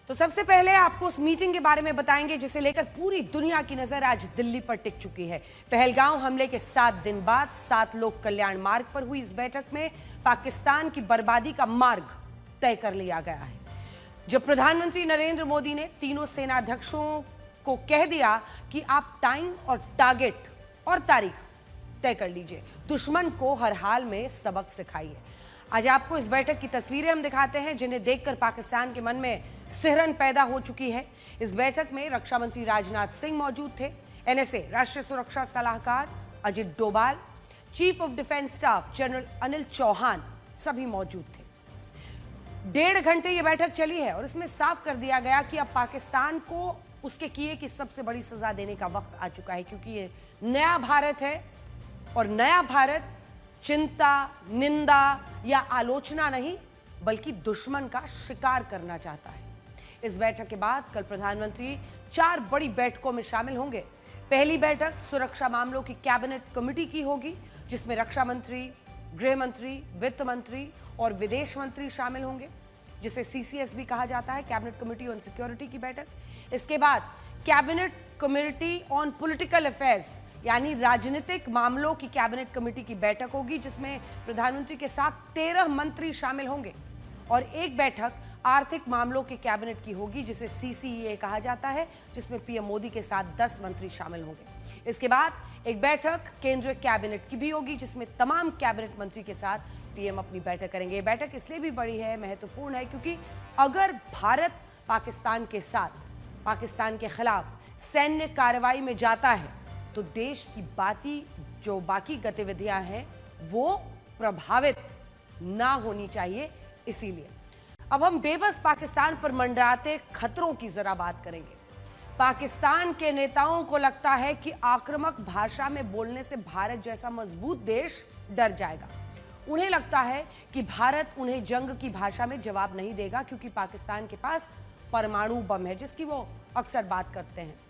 तो सबसे पहले आपको उस मीटिंग के बारे में बताएंगे जिसे लेकर पूरी दुनिया की नजर आज दिल्ली पर टिक चुकी है। पहलगांव हमले के 7 दिन बाद 7 लोक कल्याण मार्ग पर हुई इस बैठक में पाकिस्तान की बर्बादी का मार्ग तय कर लिया गया है। जब प्रधानमंत्री नरेंद्र मोदी ने तीनों सेनाध्यक्षों को कह दिया कि आप टाइम और टारगेट और तारीख तय कर लीजिए, दुश्मन को हर हाल में सबक सिखाइए। आज आपको इस बैठक की तस्वीरें हम दिखाते हैं जिन्हें देखकर पाकिस्तान के मन में सिहरन पैदा हो चुकी है। इस बैठक में रक्षा मंत्री राजनाथ सिंह मौजूद थे, एनएसए राष्ट्रीय सुरक्षा सलाहकार Ajit Doval, chief of defence staff general Anil Chauhan सभी मौजूद थे। 1.5 घंटे ये बैठक चली है और इसमें साफ कर दिया गया कि अब पाकिस्तान को उसके किए की सबसे बड़ी सजा देने का वक्त आ चुका है, क्योंकि ये नया भारत है और नया भारत चिंता, निंदा या आलोचना नहीं बल्कि दुश्मन का शिकार करना चाहता है। इस बैठक के बाद कल प्रधानमंत्री 4 बड़ी बैठकों में शामिल होंगे। पहली बैठक सुरक्षा मामलों की कैबिनेट कमेटी की होगी, जिसमें रक्षा मंत्री, गृह मंत्री, वित्त मंत्री और विदेश मंत्री शामिल होंगे, जिसे सीसीएस भी कहा जाता है, कैबिनेट कमेटी ऑन सिक्योरिटी की बैठक। इसके बाद cabinet committee on political affairs यानी राजनीतिक मामलों की कैबिनेट कमेटी की बैठक होगी, जिसमें प्रधानमंत्री के साथ 13 मंत्री शामिल होंगे और एक बैठक आर्थिक मामलों के कैबिनेट की होगी, जिसे सीसीईए कहा जाता है, जिसमें पीएम मोदी के साथ 10 मंत्री शामिल होंगे। इसके बाद एक बैठक केंद्रीय कैबिनेट की भी होगी, जिसमें तमाम कैबिनेट मंत्री के साथ पीएम अपनी बैठक करेंगे। ये बैठक इसलिए भी बड़ी है, महत्वपूर्ण है, क्योंकि अगर भारत पाकिस्तान के साथ, पाकिस्तान के खिलाफ सैन्य कार्रवाई में जाता है तो देश की बाकी गतिविधियां हैं वो प्रभावित ना होनी चाहिए। इसीलिए अब हम बेबस पाकिस्तान पर मंडराते खतरों की जरा बात करेंगे। पाकिस्तान के नेताओं को लगता है कि आक्रामक भाषा में बोलने से भारत जैसा मजबूत देश डर जाएगा। उन्हें लगता है कि भारत उन्हें जंग की भाषा में जवाब नहीं देगा, क्योंकि पाकिस्तान के पास परमाणु बम है, जिसकी वो अक्सर बात करते हैं।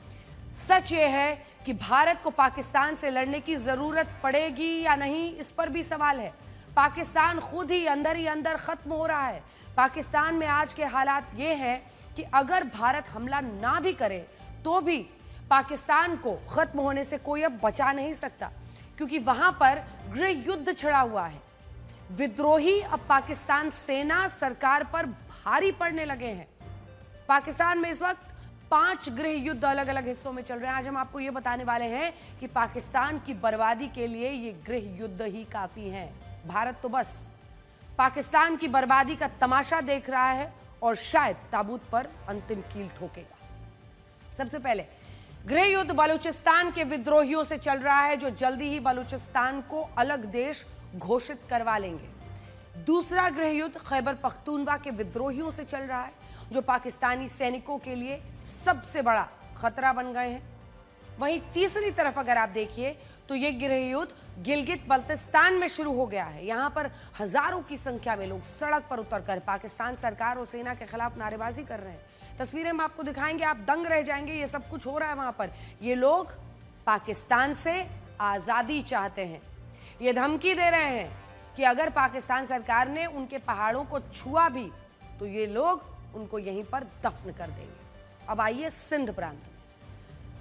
सच ये है कि भारत को पाकिस्तान से लड़ने की जरूरत पड़ेगी या नहीं, इस पर भी सवाल है। पाकिस्तान खुद ही अंदर खत्म हो रहा है। पाकिस्तान में आज के हालात ये हैं कि अगर भारत हमला ना भी करे तो भी पाकिस्तान को खत्म होने से कोई अब बचा नहीं सकता, क्योंकि वहां पर गृह युद्ध छिड़ा हुआ है। विद्रोही अब पाकिस्तान सेना सरकार पर भारी पड़ने लगे हैं। पाकिस्तान में इस वक्त 5 गृह युद्ध अलग अलग हिस्सों में चल रहे हैं। आज हम आपको ये बताने वाले हैं कि पाकिस्तान की बर्बादी के लिए ये गृह युद्ध ही काफी हैं। भारत तो बस पाकिस्तान की बर्बादी का तमाशा देख रहा है और शायद ताबूत पर अंतिम कील ठोकेगा। सबसे पहले गृह युद्ध बलूचिस्तान के विद्रोहियों से चल रहा है, जो जल्दी ही बलूचिस्तान को अलग देश घोषित करवा लेंगे। दूसरा गृह युद्ध खैबर पख्तूनवा के विद्रोहियों से चल रहा है, जो पाकिस्तानी सैनिकों के लिए सबसे बड़ा खतरा बन गए हैं। वहीं तीसरी तरफ अगर आप देखिए तो यह गृह युद्ध गिलगित बल्तिस्तान में शुरू हो गया है। यहां पर हजारों की संख्या में लोग सड़क पर उतरकर पाकिस्तान सरकार और सेना के खिलाफ नारेबाजी कर रहे हैं। तस्वीरें हम आपको दिखाएंगे, आप दंग रह जाएंगे। ये सब कुछ हो रहा है वहां पर। ये लोग पाकिस्तान से आजादी चाहते हैं। ये धमकी दे रहे हैं कि अगर पाकिस्तान सरकार ने उनके पहाड़ों को छुआ भी तो ये लोग उनको यहीं पर दफन कर देंगे। अब आइए सिंध प्रांत में।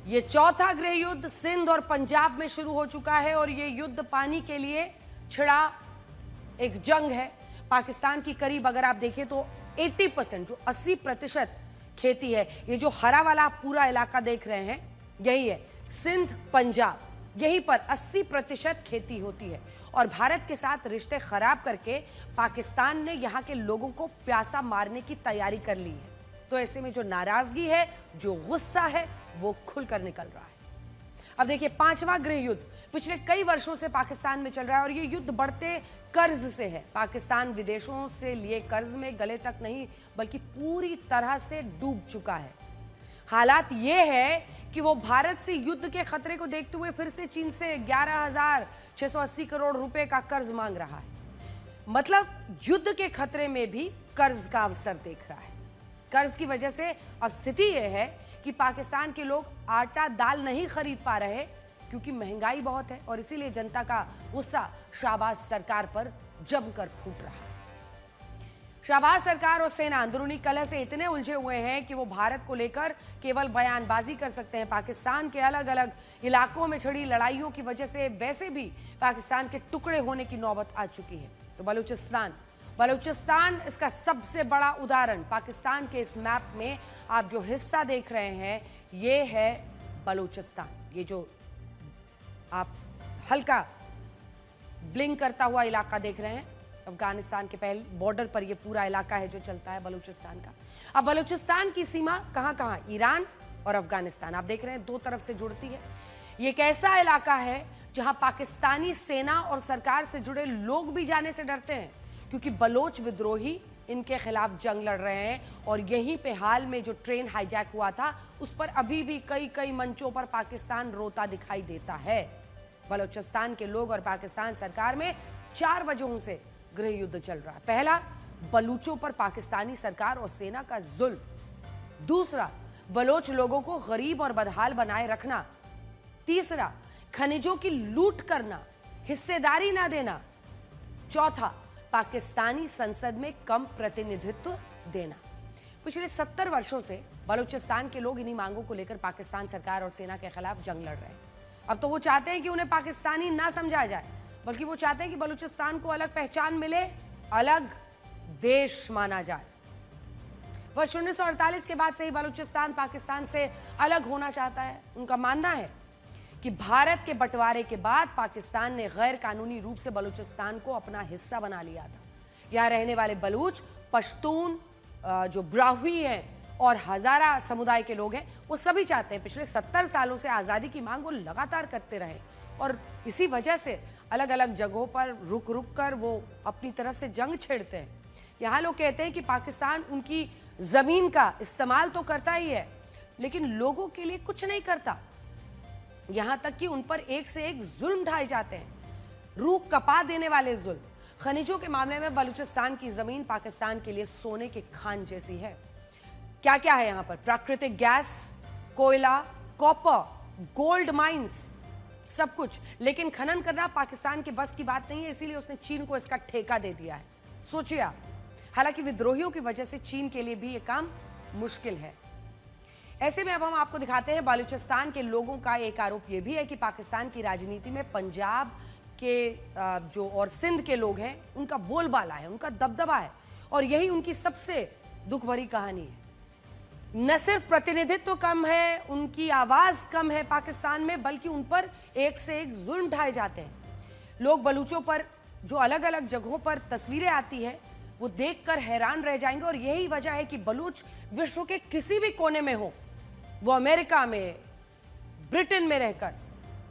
ये चौथा गृह युद्ध सिंध और पंजाब में शुरू हो चुका है और ये युद्ध पानी के लिए छिड़ा एक जंग है। पाकिस्तान की करीब अगर आप देखें तो 80% जो 80% खेती है, ये जो हरा वाला पूरा इलाका देख रहे हैं यही है सिंध पंजाब। यहीं पर 80% खेती होती है और भारत के साथ रिश्ते खराब करके पाकिस्तान ने यहाँ के लोगों को प्यासा मारने की तैयारी कर ली है। तो ऐसे में जो नाराजगी है, जो गुस्सा है, वो खुलकर निकल रहा है। अब देखिए 5वां गृह युद्ध पिछले कई वर्षों से पाकिस्तान में चल रहा है और ये युद्ध बढ़ते कर्ज से है। पाकिस्तान विदेशों से लिए कर्ज में गले तक नहीं बल्कि पूरी तरह से डूब चुका है। हालात ये है कि वो भारत से युद्ध के खतरे को देखते हुए फिर से चीन से 11,680 करोड़ रुपए का कर्ज मांग रहा है। मतलब युद्ध के खतरे में भी कर्ज का अवसर देख रहा है। कर्ज की वजह से अब स्थिति यह है कि पाकिस्तान के लोग आटा दाल नहीं खरीद पा रहे, क्योंकि महंगाई बहुत है और इसीलिए जनता का गुस्सा शाहबाज सरकार पर जमकर फूट रहा है। शाहबाज सरकार और सेना अंदरूनी कलह से इतने उलझे हुए हैं कि वो भारत को लेकर केवल बयानबाजी कर सकते हैं। पाकिस्तान के अलग अलग इलाकों में छिड़ी लड़ाइयों की वजह से वैसे भी पाकिस्तान के टुकड़े होने की नौबत आ चुकी है। तो बलूचिस्तान इसका सबसे बड़ा उदाहरण। पाकिस्तान के इस मैप में आप जो हिस्सा देख रहे हैं ये है बलूचिस्तान। ये जो आप हल्का ब्लिंक करता हुआ इलाका देख रहे हैं अफगानिस्तान के पहले बॉर्डर पर, ये पूरा इलाका है जो चलता है बलूचिस्तान का। अब बलूचिस्तान की सीमा कहां-कहां, ईरान और अफगानिस्तान आप देख रहे हैं, दो तरफ से जुड़ती है। ये एक ऐसा इलाका है जहां पाकिस्तानी सेना और सरकार से जुड़े लोग भी जाने से डरते हैं, क्योंकि बलोच विद्रोही इनके खिलाफ जंग लड़ रहे हैं। और यहीं पे हाल में जो ट्रेन हाईजैक हुआ था उस पर अभी भी कई मंचों पर पाकिस्तान रोता दिखाई देता है। बलूचिस्तान के लोग और पाकिस्तान सरकार में 4 वजहों से गृह युद्ध चल रहा है। पहला, बलूचों पर पाकिस्तानी सरकार और सेना का जुल्म। दूसरा, बलोच लोगों को गरीब और बदहाल बनाए रखना। तीसरा, खनिजों की लूट करना, हिस्सेदारी ना देना। चौथा, पाकिस्तानी संसद में कम प्रतिनिधित्व देना। पिछले 70 वर्षों से बलूचिस्तान के लोग इन्हीं मांगों को लेकर पाकिस्तान सरकार और सेना के खिलाफ जंग लड़ रहे हैं। अब तो वो चाहते हैं कि उन्हें पाकिस्तानी ना समझा जाए, बल्कि वो चाहते हैं कि बलूचिस्तान को अलग पहचान मिले, अलग देश माना जाए। वर्ष 1948 के बाद से ही बलूचिस्तान पाकिस्तान से अलग होना चाहता है। उनका मानना है कि भारत के बंटवारे के बाद पाकिस्तान ने गैर कानूनी रूप से बलूचिस्तान को अपना हिस्सा बना लिया था। यहाँ रहने वाले बलूच, पश्तून, जो ब्राह्वी हैं और हजारा समुदाय के लोग हैं, वो सभी चाहते हैं पिछले 70 सालों से आज़ादी की मांग वो लगातार करते रहे। और इसी वजह से अलग अलग जगहों पर रुक रुक कर वो अपनी तरफ से जंग छेड़ते हैं। यहाँ लोग कहते हैं कि पाकिस्तान उनकी ज़मीन का इस्तेमाल तो करता ही है, लेकिन लोगों के लिए कुछ नहीं करता। यहाँ तक कि उन पर एक से एक जुल्म ढाए जाते हैं, रूह कपा देने वाले जुल्म। खनिजों के मामले में बलूचिस्तान की ज़मीन पाकिस्तान के लिए सोने की खान जैसी है। क्या क्या है यहाँ पर? प्राकृतिक गैस, कोयला, कॉपर, गोल्ड माइंस, सब कुछ। लेकिन खनन करना पाकिस्तान के बस की बात नहीं है, इसीलिए उसने चीन को इसका ठेका दे दिया है। सोचिए आप। हालांकि विद्रोहियों की वजह से चीन के लिए भी ये काम मुश्किल है। ऐसे में अब हम आपको दिखाते हैं बलूचिस्तान के लोगों का एक आरोप यह भी है कि पाकिस्तान की राजनीति में पंजाब के जो और सिंध के लोग हैं उनका बोलबाला है, उनका दबदबा है, और यही उनकी सबसे दुख भरी कहानी है। न सिर्फ प्रतिनिधित्व कम है, उनकी आवाज कम है पाकिस्तान में, बल्कि उन पर एक से एक जुल्म ढाए जाते हैं। लोग बलूचों पर जो अलग अलग जगहों पर तस्वीरें आती है वो देखकर हैरान रह जाएंगे। और यही वजह है कि बलूच विश्व के किसी भी कोने में हो, वो अमेरिका में, ब्रिटेन में रहकर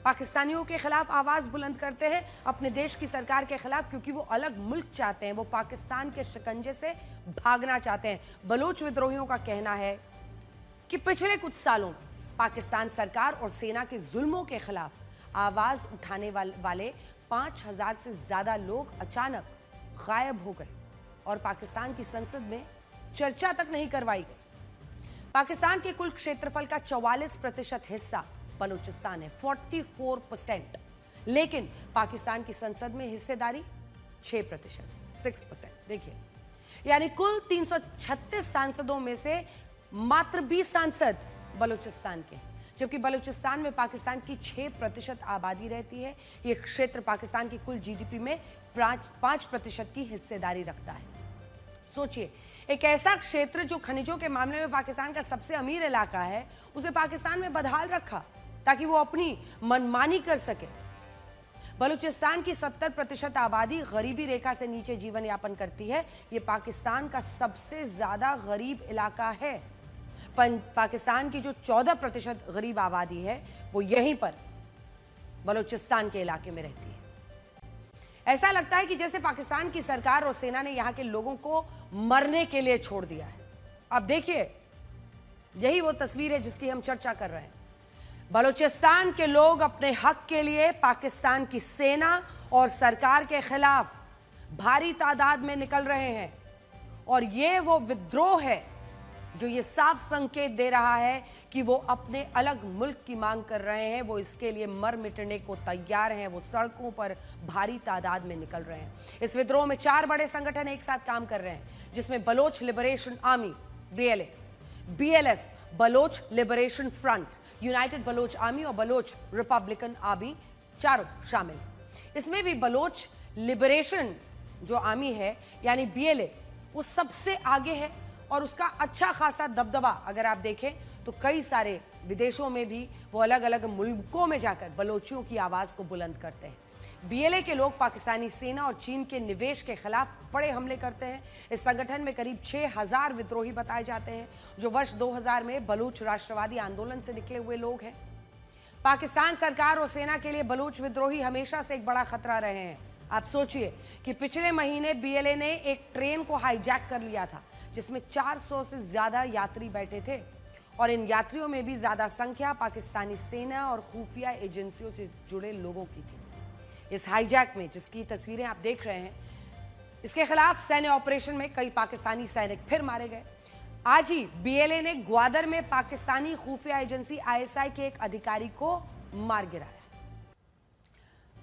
पाकिस्तानियों के खिलाफ आवाज बुलंद करते हैं, अपने देश की सरकार के खिलाफ, क्योंकि वो अलग मुल्क चाहते हैं, वो पाकिस्तान के शिकंजे से भागना चाहते हैं। बलूच विद्रोहियों का कहना है कि पिछले कुछ सालों में पाकिस्तान सरकार और सेना के जुल्मों के खिलाफ आवाज उठाने वाले 5000 से ज्यादा लोग अचानक गायब हो गए और पाकिस्तान की संसद में चर्चा तक नहीं करवाई गई। पाकिस्तान के कुल क्षेत्रफल का 44% हिस्सा बलूचिस्तान है, 44%, लेकिन पाकिस्तान की संसद में हिस्सेदारी 6%, 6%। देखिए, यानी कुल 336 सांसदों में से मात्र 20 सांसद बलूचिस्तान के, जबकि बलूचिस्तान में पाकिस्तान की 6% आबादी रहती है। यह क्षेत्र पाकिस्तान की कुल जीडीपी में 5% की हिस्सेदारी रखता है। सोचिए, एक ऐसा क्षेत्र जो खनिजों के मामले में पाकिस्तान का सबसे अमीर इलाका है, उसे पाकिस्तान में बदहाल रखा ताकि वो अपनी मनमानी कर सके। बलूचिस्तान की 70% आबादी गरीबी रेखा से नीचे जीवन यापन करती है। ये पाकिस्तान का सबसे ज्यादा गरीब इलाका है। पाकिस्तान की जो 14% गरीब आबादी है वो यहीं पर बलूचिस्तान के इलाके में रहती है। ऐसा लगता है कि जैसे पाकिस्तान की सरकार और सेना ने यहाँ के लोगों को मरने के लिए छोड़ दिया है। अब देखिए, यही वो तस्वीर है जिसकी हम चर्चा कर रहे हैं। बलूचिस्तान के लोग अपने हक के लिए पाकिस्तान की सेना और सरकार के खिलाफ भारी तादाद में निकल रहे हैं, और ये वो विद्रोह है जो ये साफ संकेत दे रहा है कि वो अपने अलग मुल्क की मांग कर रहे हैं, वो इसके लिए मर मिटने को तैयार हैं, वो सड़कों पर भारी तादाद में निकल रहे हैं। इस विद्रोह में 4 बड़े संगठन एक साथ काम कर रहे हैं, जिसमें Baloch liberation army BLA, BLF Baloch liberation front, united Baloch army और बलोच रिपब्लिकन आर्मी चारों शामिल। इसमें भी बलोच लिबरेशन जो आर्मी है यानी BLA वो सबसे आगे है और उसका अच्छा खासा दबदबा अगर आप देखें तो कई सारे विदेशों में भी वो अलग अलग मुल्कों में जाकर बलोचियों की आवाज को बुलंद करते हैं। BLA के लोग पाकिस्तानी सेना और चीन के निवेश के खिलाफ बड़े हमले करते हैं। इस संगठन में करीब 6000 विद्रोही बताए जाते हैं, जो वर्ष 2000 में बलूच राष्ट्रवादी आंदोलन से निकले हुए लोग हैं। पाकिस्तान सरकार और सेना के लिए बलूच विद्रोही हमेशा से एक बड़ा खतरा रहे हैं। आप सोचिए कि पिछले महीने BLA ने एक ट्रेन को हाईजैक कर लिया था, जिसमें 400 से ज्यादा यात्री बैठे थे और इन यात्रियों में भी ज्यादा संख्या पाकिस्तानी सेना और खुफिया एजेंसियों से जुड़े लोगों की थी। इस हाईजैक में जिसकी तस्वीरें आप देख रहे हैं, इसके खिलाफ सैन्य ऑपरेशन में कई पाकिस्तानी सैनिक फिर मारे गए। आज ही BLA ने ग्वादर में पाकिस्तानी खुफिया एजेंसी ISI के एक अधिकारी को मार गिराया।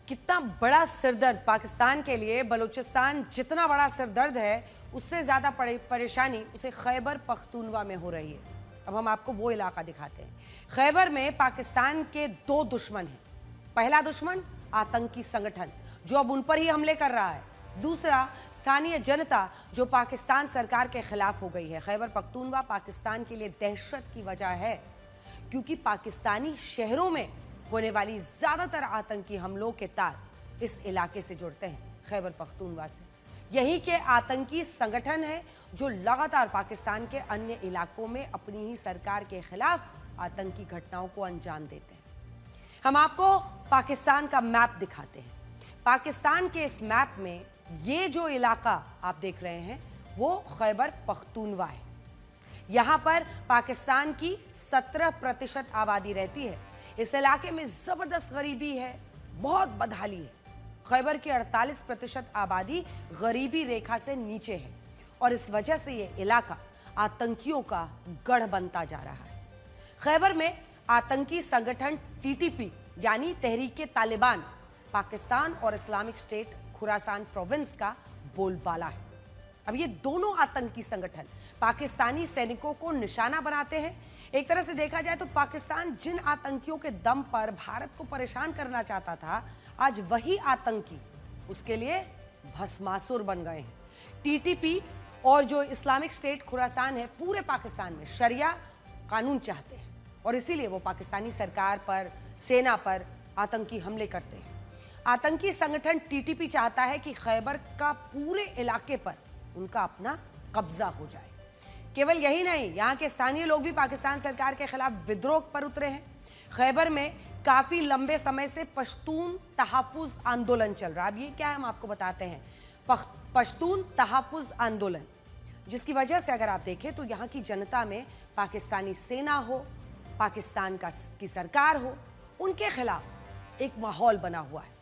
कितना बड़ा सिरदर्द पाकिस्तान के लिए। बलूचिस्तान जितना बड़ा सिरदर्द है, उससे ज्यादा परेशानी उसे खैबर पख्तूनवा में हो रही है। अब हम आपको वो इलाका दिखाते हैं। खैबर में पाकिस्तान के 2 दुश्मन हैं। पहला दुश्मन आतंकी संगठन जो अब उन पर ही हमले कर रहा है, दूसरा स्थानीय जनता जो पाकिस्तान सरकार के खिलाफ हो गई है। खैबर पख्तूनवा पाकिस्तान के लिए दहशत की वजह है, क्योंकि पाकिस्तानी शहरों में होने वाली ज्यादातर आतंकी हमलों के तार इस इलाके से जुड़ते हैं, खैबर पख्तूनवा से। यही के आतंकी संगठन है जो लगातार पाकिस्तान के अन्य इलाकों में अपनी ही सरकार के खिलाफ आतंकी घटनाओं को अंजाम देते हैं। हम आपको पाकिस्तान का मैप दिखाते हैं। पाकिस्तान के इस मैप में ये जो इलाका आप देख रहे हैं वो खैबर पख्तूनवा है। यहां पर पाकिस्तान की 17% आबादी रहती है। इस इलाके में जबरदस्त गरीबी है, बहुत बदहाली है। खैबर की 48% आबादी गरीबी रेखा से नीचे है और इस वजह से ये इलाका आतंकियों का गढ़ बनता जा रहा है। खैबर में आतंकी संगठन TTP यानी तहरीके तालिबान पाकिस्तान और इस्लामिक स्टेट खुरासान प्रोविंस का बोलबाला है। अब ये दोनों आतंकी संगठन पाकिस्तानी सैनिकों को निशाना बनाते हैं। एक तरह से देखा जाए तो पाकिस्तान जिन आतंकियों के दम पर भारत को परेशान करना चाहता था, आज वही आतंकी उसके लिए भस्मासुर बन गए हैं। TTP और जो इस्लामिक स्टेट खुरासान है, पूरे पाकिस्तान में शरिया कानून चाहते हैं और इसीलिए वो पाकिस्तानी सरकार पर, सेना पर आतंकी हमले करते हैं। आतंकी संगठन TTP चाहता है कि खैबर का पूरे इलाके पर उनका अपना कब्जा हो जाए। केवल यही नहीं, यहाँ के स्थानीय लोग भी पाकिस्तान सरकार के खिलाफ विद्रोह पर उतरे हैं। खैबर में काफी लंबे समय से पश्तून तहफ़्फ़ुज़ आंदोलन चल रहा है। अब ये क्या है हम आपको बताते हैं। पश्तून तहफ़्फ़ुज़ आंदोलन, जिसकी वजह से अगर आप देखें तो यहाँ की जनता में पाकिस्तानी सेना हो, पाकिस्तान की सरकार हो, उनके खिलाफ एक माहौल बना हुआ है।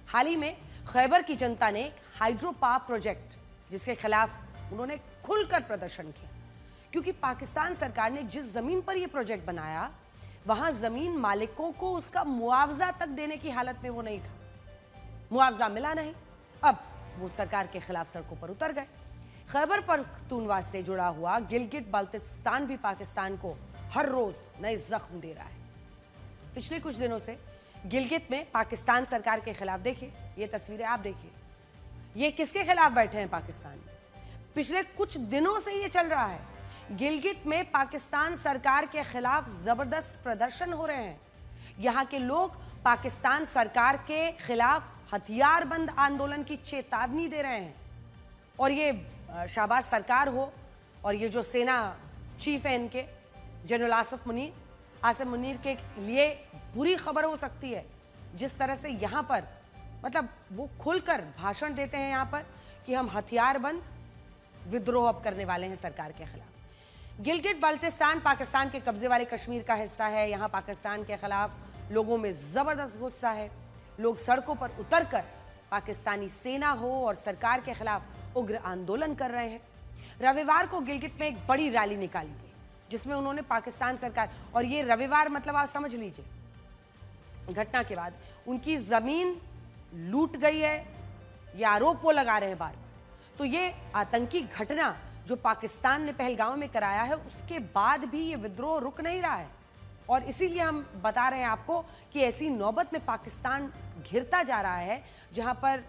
हाल ही में खैबर की जनता ने हाइड्रो पावर प्रोजेक्ट, जिसके खिलाफ उन्होंने खुलकर प्रदर्शन किया, क्योंकि पाकिस्तान सरकार ने जिस जमीन पर यह प्रोजेक्ट बनाया, वहां जमीन मालिकों को उसका मुआवजा तक देने की हालत में वो नहीं था। मुआवजा मिला नहीं, अब वो सरकार के खिलाफ सड़कों पर उतर गए। खैबर पख्तूनवा से जुड़ा हुआ गिलगित बाल्टिस्तान भी पाकिस्तान को हर रोज नए जख्म दे रहा है। पिछले कुछ दिनों से गिलगित में पाकिस्तान सरकार के खिलाफ, देखिए ये तस्वीरें आप देखिए, ये किसके खिलाफ बैठे हैं पाकिस्तान में। पिछले कुछ दिनों से ये चल रहा है। गिलगित में पाकिस्तान सरकार के खिलाफ जबरदस्त प्रदर्शन हो रहे हैं। यहाँ के लोग पाकिस्तान सरकार के खिलाफ हथियारबंद आंदोलन की चेतावनी दे रहे हैं। और ये शाहबाज सरकार हो और ये जो सेना चीफ है इनके, जनरल आसिम मुनीर के लिए बुरी खबर हो सकती है। जिस तरह से यहाँ पर मतलब वो खुलकर भाषण देते हैं यहाँ पर कि हम हथियारबंद विद्रोह अब करने वाले हैं सरकार के खिलाफ। गिलगित बाल्टिस्तान पाकिस्तान के कब्जे वाले कश्मीर का हिस्सा है। यहाँ पाकिस्तान के खिलाफ लोगों में जबरदस्त गुस्सा है। लोग सड़कों पर उतरकर पाकिस्तानी सेना हो और सरकार के खिलाफ उग्र आंदोलन कर रहे हैं। रविवार को गिलगित में एक बड़ी रैली निकाली गई। जिसमें उन्होंने पाकिस्तान सरकार, और ये रविवार मतलब आप समझ लीजिए घटना के बाद उनकी जमीन लूट गई है, ये आरोप वो लगा रहे हैं बार बार। तो ये आतंकी घटना जो पाकिस्तान ने पहलगाम में कराया है, उसके बाद भी ये विद्रोह रुक नहीं रहा है। और इसीलिए हम बता रहे हैं आपको कि ऐसी नौबत में पाकिस्तान घिरता जा रहा है, जहां पर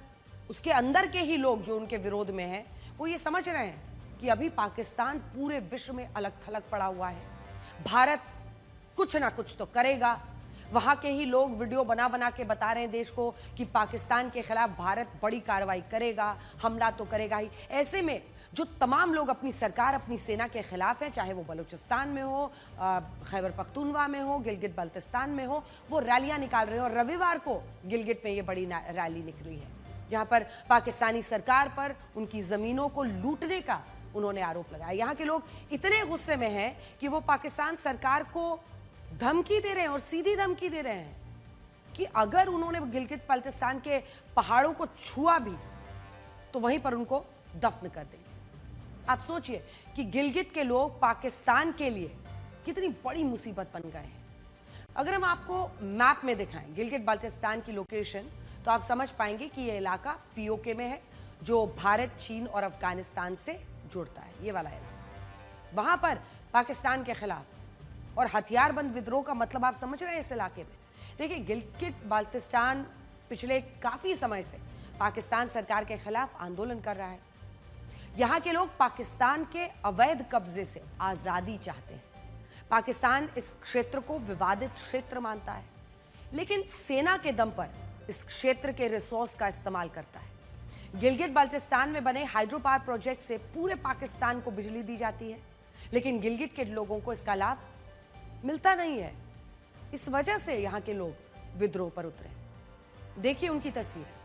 उसके अंदर के ही लोग जो उनके विरोध में हैं, वो ये समझ रहे हैं कि अभी पाकिस्तान पूरे विश्व में अलग थलग पड़ा हुआ है। भारत कुछ ना कुछ तो करेगा। वहां के ही लोग वीडियो बना बना के बता रहे हैं देश को कि पाकिस्तान के खिलाफ भारत बड़ी कार्रवाई करेगा, हमला तो करेगा ही। ऐसे में जो तमाम लोग अपनी सरकार, अपनी सेना के खिलाफ हैं, चाहे वो बलूचिस्तान में हो, खैबर पख्तूनवा में हो, गिलगित बाल्टिस्तान में हो, वो रैलियां निकाल रहे हैं। और रविवार को गिलगित में ये बड़ी रैली निकली है, जहां पर पाकिस्तानी सरकार पर उनकी जमीनों को लूटने का उन्होंने आरोप लगाया। यहाँ के लोग इतने गुस्से में हैं कि वो पाकिस्तान सरकार को धमकी दे रहे हैं, और सीधी धमकी दे रहे हैं कि अगर उन्होंने गिलगित बाल्टिस्तान के पहाड़ों को छुआ भी तो वहीं पर उनको दफन कर देंगे। आप सोचिए कि गिलगित के लोग पाकिस्तान के लिए कितनी बड़ी मुसीबत बन गए हैं। अगर हम आपको मैप में दिखाएं गिलगित बाल्टिस्तान की लोकेशन, तो आप समझ पाएंगे कि यह इलाका पीओके में है, जो भारत, चीन और अफगानिस्तान से जुड़ता है। ये वाला इलाका, वहां पर पाकिस्तान के खिलाफ और हथियारबंद विद्रोह का मतलब आप समझ रहे हैं इस इलाके में। देखिए, गिलगित बाल्टिस्तान पिछले काफी समय से पाकिस्तान सरकार के खिलाफ आंदोलन कर रहा है। यहां के लोग पाकिस्तान के अवैध कब्जे से आजादी चाहते हैं। पाकिस्तान इस क्षेत्र को विवादित क्षेत्र मानता है, लेकिन सेना के दम पर इस क्षेत्र के रिसोर्स का इस्तेमाल करता है। गिलगित बाल्टिस्तान में बने हाइड्रो पावर प्रोजेक्ट से पूरे पाकिस्तान को बिजली दी जाती है, लेकिन गिलगित के लोगों को इसका लाभ मिलता नहीं है। इस वजह से यहां के लोग विद्रोह पर उतरे। देखिए उनकी तस्वीर।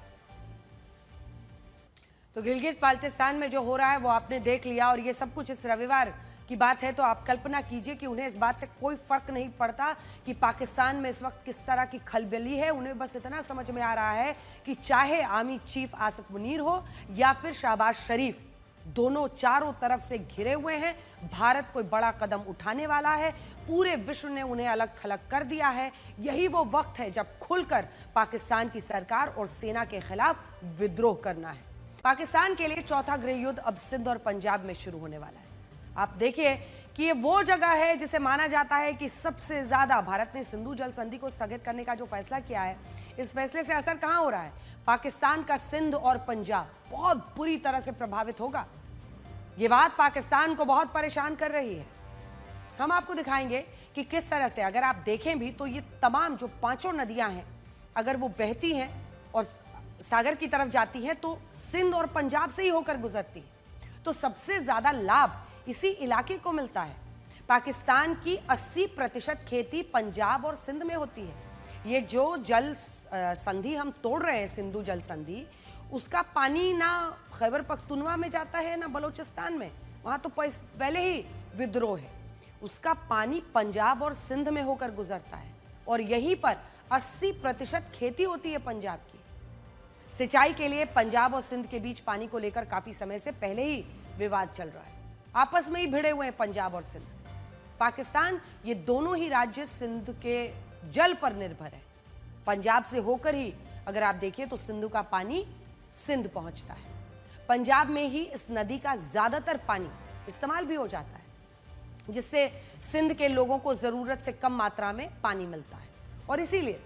तो गिलगित बाल्टिस्तान में जो हो रहा है वो आपने देख लिया, और ये सब कुछ इस रविवार की बात है। तो आप कल्पना कीजिए कि उन्हें इस बात से कोई फर्क नहीं पड़ता कि पाकिस्तान में इस वक्त किस तरह की खलबली है। उन्हें बस इतना समझ में आ रहा है कि चाहे आर्मी चीफ आसिफ मुनीर हो या फिर शहबाज शरीफ, दोनों चारों तरफ से घिरे हुए हैं। भारत कोई बड़ा कदम उठाने वाला है। पूरे विश्व ने उन्हें अलग थलग कर दिया है। यही वो वक्त है जब खुलकर पाकिस्तान की सरकार और सेना के खिलाफ विद्रोह करना है। पाकिस्तान के लिए चौथा गृह युद्ध अब सिंध और पंजाब में शुरू होने वाला है। आप देखिए कि ये वो जगह है जिसे माना जाता है कि सबसे ज्यादा भारत ने सिंधु जल संधि को स्थगित करने का जो फैसला किया है, इस फैसले से असर कहां हो रहा है? पाकिस्तान का सिंध और पंजाब बहुत बुरी तरह से प्रभावित होगा। ये बात पाकिस्तान को बहुत परेशान कर रही है। हम आपको दिखाएंगे कि किस तरह से, अगर आप देखें भी तो ये तमाम जो पांचों नदियां हैं, अगर वो बहती हैं और सागर की तरफ जाती हैं तो सिंध और पंजाब से ही होकर गुजरती है। तो सबसे ज्यादा लाभ इसी इलाके को मिलता है। पाकिस्तान की 80% खेती पंजाब और सिंध में होती है। ये जो जल संधि हम तोड़ रहे हैं, सिंधु जल संधि, उसका पानी ना खैबर पख्तूनवा में जाता है ना बलूचिस्तान में, वहां तो पहले ही विद्रोह है। उसका पानी पंजाब और सिंध में होकर गुजरता है, और यहीं पर 80% खेती होती है पंजाब की। सिंचाई के लिए पंजाब और सिंध के बीच पानी को लेकर काफी समय से पहले ही विवाद चल रहा है। आपस में ही भिड़े हुए हैं पंजाब और सिंध। पाकिस्तान, ये दोनों ही राज्य सिंध के जल पर निर्भर है। पंजाब से होकर ही अगर आप देखिए तो सिंधु का पानी सिंध पहुंचता है। पंजाब में ही इस नदी का ज्यादातर पानी इस्तेमाल भी हो जाता है, जिससे सिंध के लोगों को जरूरत से कम मात्रा में पानी मिलता है। और इसीलिए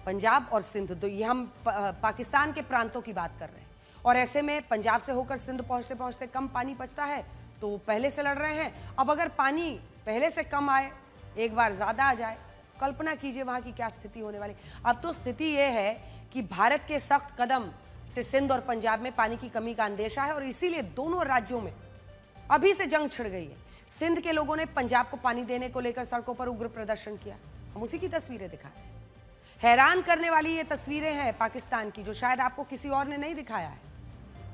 पंजाब और सिंध, तो ये हम पाकिस्तान के प्रांतों की बात कर रहे हैं, और ऐसे में पंजाब से होकर सिंध पहुंचते पहुंचते कम पानी बचता है, तो वो पहले से लड़ रहे हैं। अब अगर पानी पहले से कम आए, एक बार ज्यादा आ जाए, कल्पना कीजिए वहां की क्या स्थिति होने वाली। अब तो स्थिति यह है कि भारत के सख्त कदम से सिंध और पंजाब में पानी की कमी का अंदेशा है, और इसीलिए दोनों राज्यों में अभी से जंग छिड़ गई है। सिंध के लोगों ने पंजाब को पानी देने को लेकर सड़कों पर उग्र प्रदर्शन किया। हम उसी की तस्वीरें दिखा रहे हैं। हैरान करने वाली ये तस्वीरें हैं पाकिस्तान की, जो शायद आपको किसी और ने नहीं दिखाया है,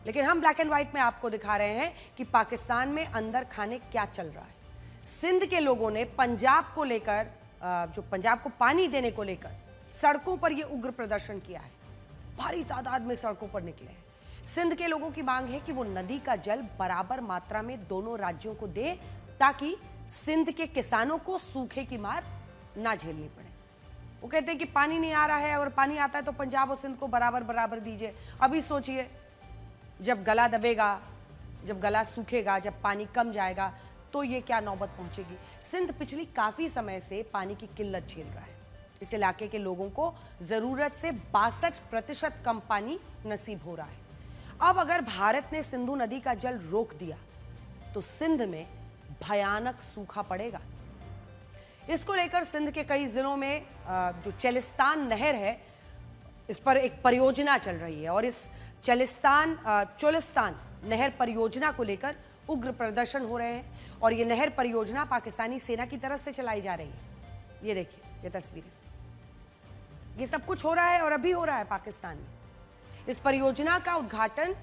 लेकिन हम ब्लैक एंड व्हाइट में आपको दिखा रहे हैं कि पाकिस्तान में अंदर खाने क्या चल रहा है। सिंध के लोगों ने पंजाब को लेकर, जो पंजाब को पानी देने को लेकर सड़कों पर यह उग्र प्रदर्शन किया है। भारी तादाद में सड़कों पर निकले हैं। सिंध के लोगों की मांग है कि वो नदी का जल बराबर मात्रा में दोनों राज्यों को दे, ताकि सिंध के किसानों को सूखे की मार ना झेलनी पड़े। वो कहते हैं कि पानी नहीं आ रहा है और पानी आता है तो पंजाब और सिंध को बराबर बराबर दीजिए। अभी सोचिए, जब गला दबेगा, जब गला सूखेगा, जब पानी कम जाएगा तो ये क्या नौबत पहुंचेगी। सिंध पिछली काफी समय से पानी की किल्लत झेल रहा है। इस इलाके के लोगों को जरूरत से 62% कम पानी नसीब हो रहा है। अब अगर भारत ने सिंधु नदी का जल रोक दिया तो सिंध में भयानक सूखा पड़ेगा। इसको लेकर सिंध के कई जिलों में जो चेलिस्तान नहर है, इस पर एक परियोजना चल रही है और इस चोलिस्तान नहर परियोजना को लेकर उग्र प्रदर्शन हो रहे हैं और ये नहर परियोजना पाकिस्तानी सेना की तरफ से चलाई जा रही है। ये देखिए, ये तस्वीरें, ये सब कुछ हो रहा है और अभी हो रहा है पाकिस्तान में। इस परियोजना का उद्घाटन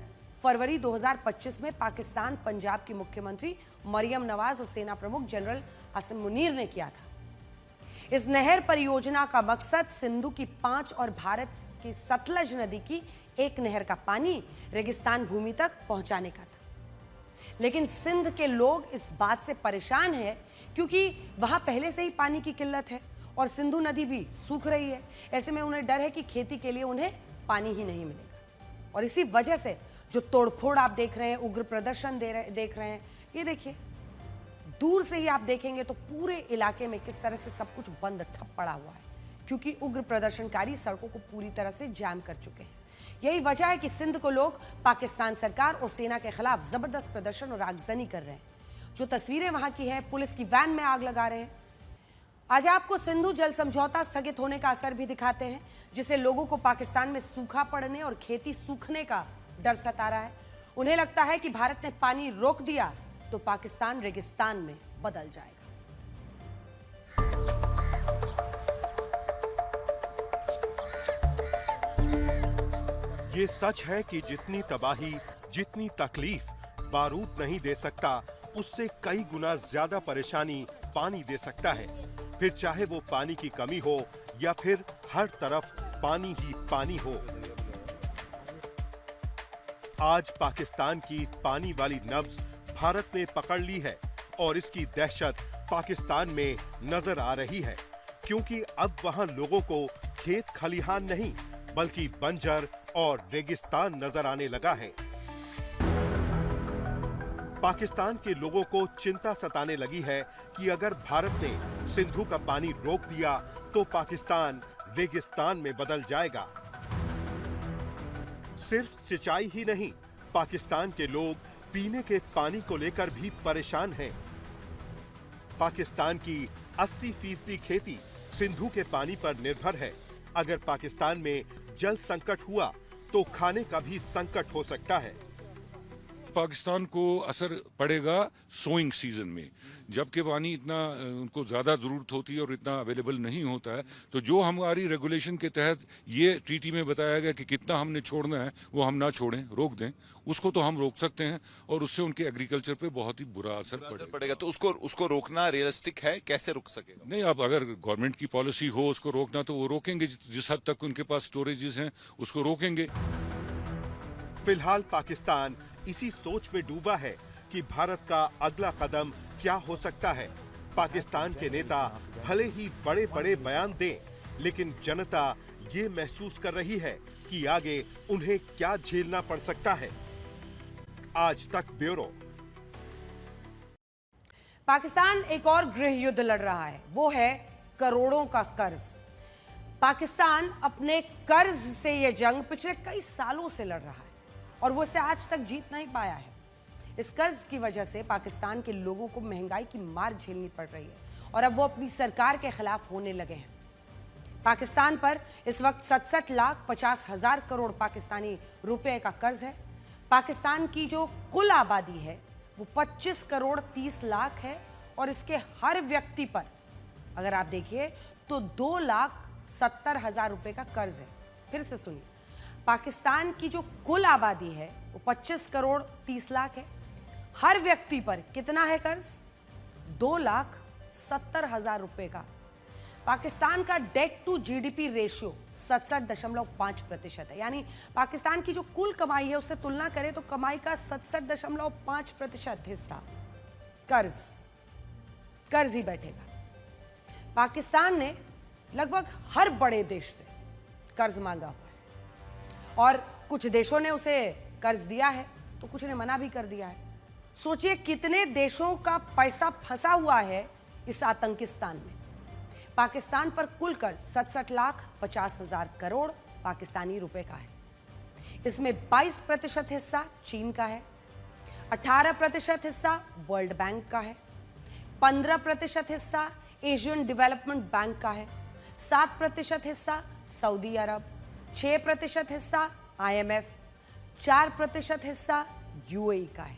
फरवरी 2025 में पाकिस्तान पंजाब की मुख्यमंत्री मरियम नवाज और सेना प्रमुख जनरल आसिम मुनीर ने किया था। इस नहर परियोजना का मकसद सिंधु की 5 और भारत की सतलज नदी की एक नहर का पानी रेगिस्तान भूमि तक पहुंचाने का था। लेकिन सिंध के लोग इस बात से परेशान हैं क्योंकि वहां पहले से ही पानी की किल्लत है और सिंधु नदी भी सूख रही है। ऐसे में उन्हें डर है कि खेती के लिए उन्हें पानी ही नहीं मिलेगा और इसी वजह से जो तोड़फोड़ आप देख रहे हैं, उग्र प्रदर्शन देख रहे हैं, ये देखिए, दूर से ही आप देखेंगे तो पूरे इलाके में किस तरह से सब कुछ बंद ठप पड़ा हुआ है क्योंकि उग्र प्रदर्शनकारी सड़कों को पूरी तरह से जाम कर चुके हैं। यही वजह है कि सिंध को लोग पाकिस्तान सरकार और सेना के खिलाफ जबरदस्त प्रदर्शन और आगजनी कर रहे हैं। जो तस्वीरें वहां की हैं, पुलिस की वैन में आग लगा रहे हैं। आज आपको सिंधु जल समझौता स्थगित होने का असर भी दिखाते हैं, जिससे लोगों को पाकिस्तान में सूखा पड़ने और खेती सूखने का डर सता रहा है। उन्हें लगता है कि भारत ने पानी रोक दिया तो पाकिस्तान रेगिस्तान में बदल जाएगा। ये सच है कि जितनी तबाही, जितनी तकलीफ बारूद नहीं दे सकता, उससे कई गुना ज्यादा परेशानी पानी दे सकता है। फिर चाहे वो पानी की कमी हो या फिर हर तरफ पानी ही पानी हो। आज पाकिस्तान की पानी वाली नब्ज भारत ने पकड़ ली है और इसकी दहशत पाकिस्तान में नजर आ रही है क्योंकि अब वहां लोगों को खेत खलिहान नहीं बल्कि बंजर और रेगिस्तान नजर आने लगा है। पाकिस्तान के लोगों को चिंता सताने लगी है कि अगर भारत ने सिंधु का पानी रोक दिया तो पाकिस्तान रेगिस्तान में बदल जाएगा। सिर्फ सिंचाई ही नहीं, पाकिस्तान के लोग पीने के पानी को लेकर भी परेशान हैं। पाकिस्तान की 80% खेती सिंधु के पानी पर निर्भर है। अगर पाकिस्तान में जल संकट हुआ तो खाने का भी संकट हो सकता है। पाकिस्तान को असर पड़ेगा सोइंग सीजन में, जबकि पानी इतना उनको ज्यादा जरूरत होती है और इतना अवेलेबल नहीं होता है। तो जो हमारी रेगुलेशन के तहत ये ट्रीटी में बताया गया कि कितना हमने छोड़ना है वो हम ना छोड़ें, रोक दें, उसको तो हम रोक सकते हैं और उससे उनके एग्रीकल्चर पे बहुत ही बुरा असर पड़ेगा। तो उसको रोकना रियलिस्टिक है? कैसे रुक सकेगा? नहीं, अब अगर गवर्नमेंट की पॉलिसी हो उसको रोकना तो वो रोकेंगे। जिस हद तक उनके पास स्टोरेजेस हैं उसको रोकेंगे। फिलहाल पाकिस्तान इसी सोच में डूबा है कि भारत का अगला कदम क्या हो सकता है। पाकिस्तान के नेता भले ही बड़े बड़े बयान दें, लेकिन जनता ये महसूस कर रही है कि आगे उन्हें क्या झेलना पड़ सकता है। आज तक ब्यूरो। पाकिस्तान एक और गृह युद्ध लड़ रहा है, वो है करोड़ों का कर्ज। पाकिस्तान अपने कर्ज से यह जंग पिछले कई सालों से लड़ रहा है और वो इसे आज तक जीत नहीं पाया है। इस कर्ज की वजह से पाकिस्तान के लोगों को महंगाई की मार झेलनी पड़ रही है और अब वो अपनी सरकार के खिलाफ होने लगे हैं। पाकिस्तान पर इस वक्त 67,50,000 करोड़ पाकिस्तानी रुपए का कर्ज है। पाकिस्तान की जो कुल आबादी है वो 25 करोड़ 30 लाख है और इसके हर व्यक्ति पर अगर आप देखिए तो 2,70,000 रुपए का कर्ज है। फिर से सुनिए, पाकिस्तान की जो कुल आबादी है वो 25 करोड़ 30 लाख है। हर व्यक्ति पर कितना है कर्ज? 2,70,000 रुपए का। पाकिस्तान का डेट टू जीडीपी रेशियो 67.5% है, यानी पाकिस्तान की जो कुल कमाई है उससे तुलना करें तो कमाई का 67.5% हिस्सा कर्ज। कर्ज ही बैठेगा। पाकिस्तान ने लगभग हर बड़े देश से कर्ज मांगा हुआ है और कुछ देशों ने उसे कर्ज दिया है तो कुछ ने मना भी कर दिया है। सोचिए कितने देशों का पैसा फंसा हुआ है इस आतंकिस्तान में। पाकिस्तान पर कुल कर्ज 67,50,000 करोड़ पाकिस्तानी रुपए का है। इसमें 22% हिस्सा चीन का है, 18% हिस्सा वर्ल्ड बैंक का है, 15% हिस्सा एशियन डेवलपमेंट बैंक का है, 7% हिस्सा सऊदी अरब, 6% हिस्सा IMF, 4% हिस्सा UAE का है।